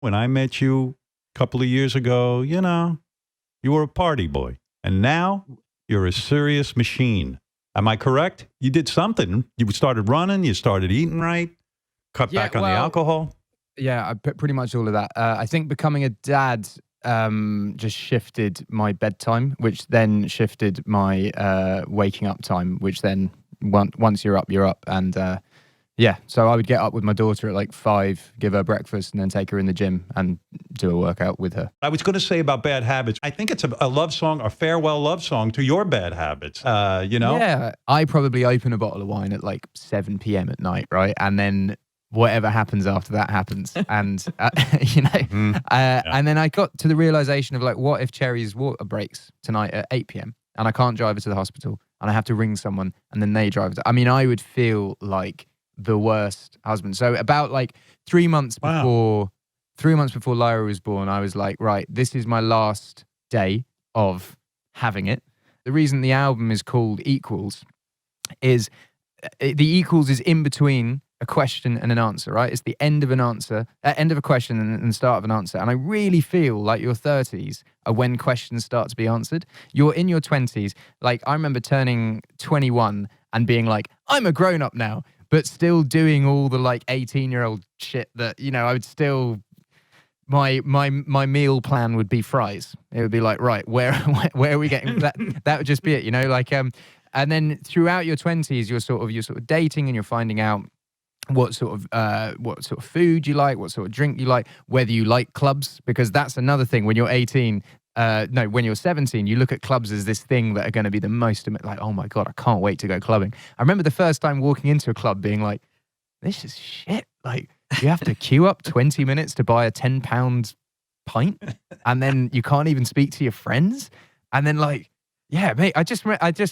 when I met you a couple of years ago, you were a party boy. And now you're a serious machine. Am I correct? You did something. You started running. You started eating right. Cut back on the alcohol. Yeah, pretty much all of that. I think becoming a dad just shifted my bedtime, which then shifted my waking up time, which then once you're up, you're up. And so I would get up with my daughter at like 5, give her breakfast, and then take her in the gym and do a workout with her. I was going to say about bad habits. I think it's a love song, a farewell love song to your bad habits. Yeah, I probably open a bottle of wine at like 7 p.m. at night, right? And then whatever happens after that happens. And, and then I got to the realization of like, what if Cherry's water breaks tonight at 8 p.m. and I can't drive her to the hospital and I have to ring someone and then they drive her. I mean, I would feel like the worst husband. So about like 3 months before 3 months before Lyra was born, I was like, right, this is my last day of having it. The reason the album is called Equals is the equals is in between a question and an answer, right? It's the end of an answer, end of a question and the start of an answer. And I really feel like your 30s are when questions start to be answered. You're in your 20s. Like I remember turning 21 and being like, I'm a grown up now, but still doing all the like 18-year-old shit that, I would still, my meal plan would be fries. It would be like, right, where are we getting that? That would just be it, and then throughout your 20s, you're sort of dating and you're finding out what sort of food you like, what sort of drink you like, whether you like clubs, because that's another thing. When you're 18, when you're 17, you look at clubs as this thing that are going to be the most, like, oh my God, I can't wait to go clubbing. I remember the first time walking into a club being like, this is shit. Like, you have to queue up 20 minutes to buy a £10 pint, and then you can't even speak to your friends. And then like, yeah, mate, I just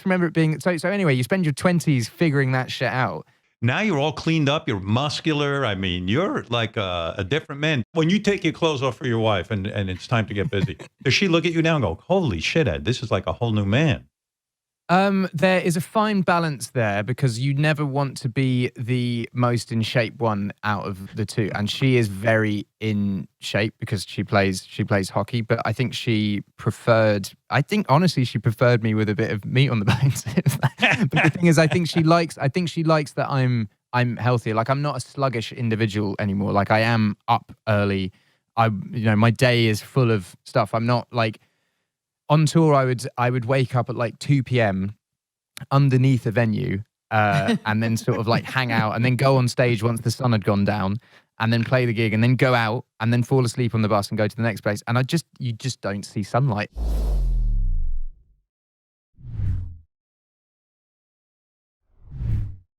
remember it being, so anyway, you spend your 20s figuring that shit out. Now you're all cleaned up. You're muscular. I mean, you're like a different man. When you take your clothes off for your wife and it's time to get busy, does she look at you now and go, holy shit, Ed, this is like a whole new man? There is a fine balance there because you never want to be the most in shape one out of the two. And she is very in shape because she plays hockey. But I think honestly, she preferred me with a bit of meat on the bones. But the thing is, I think she likes that I'm healthier. Like I'm not a sluggish individual anymore. Like I am up early. My day is full of stuff. I'm not like, on tour, I would wake up at like 2 p.m. underneath a venue and then sort of like hang out and then go on stage once the sun had gone down and then play the gig and then go out and then fall asleep on the bus and go to the next place. And you just don't see sunlight.